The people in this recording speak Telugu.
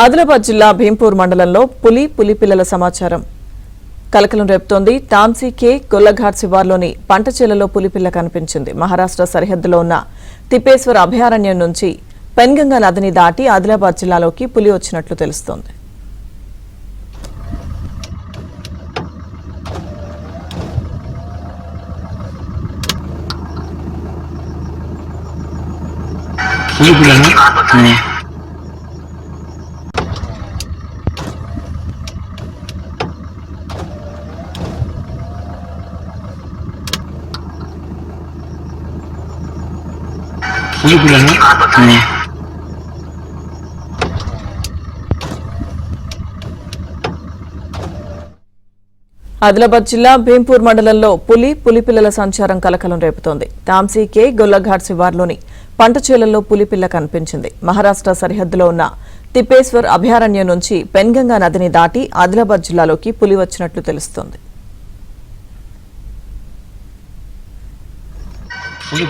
ఆదిలాబాద్ జిల్లా భీంపూర్ మండలంలో పులి పిల్లల సమాచారం కలకలం రేపుతోంది. తాంసీ కే గొల్లఘాట్ శివార్లోని పంట చేలలో పులిపిల్ల కనిపించింది. మహారాష్ట్ర సరిహద్దులో ఉన్న తిప్పేశ్వర్ అభయారణ్యం నుంచి పెన్గంగా నదిని దాటి ఆదిలాబాద్ జిల్లాలోకి పులి వచ్చినట్లు తెలుస్తోంది. ఆదిలాబాద్ జిల్లా భీంపూర్ మండలంలో పులిపిల్లల సంచారం కలకలం రేపుతోంది. తాంసీ కే గొల్లఘాట్ శివార్లోని పంట చేలల్లో పులిపిల్ల కనిపించింది. మహారాష్ట్ర సరిహద్దులో ఉన్న తిప్పేశ్వర్ అభయారణ్యం నుంచి పెన్గంగా నదిని దాటి ఆదిలాబాద్ జిల్లాలోకి పులి వచ్చినట్లు తెలుస్తోంది. పులి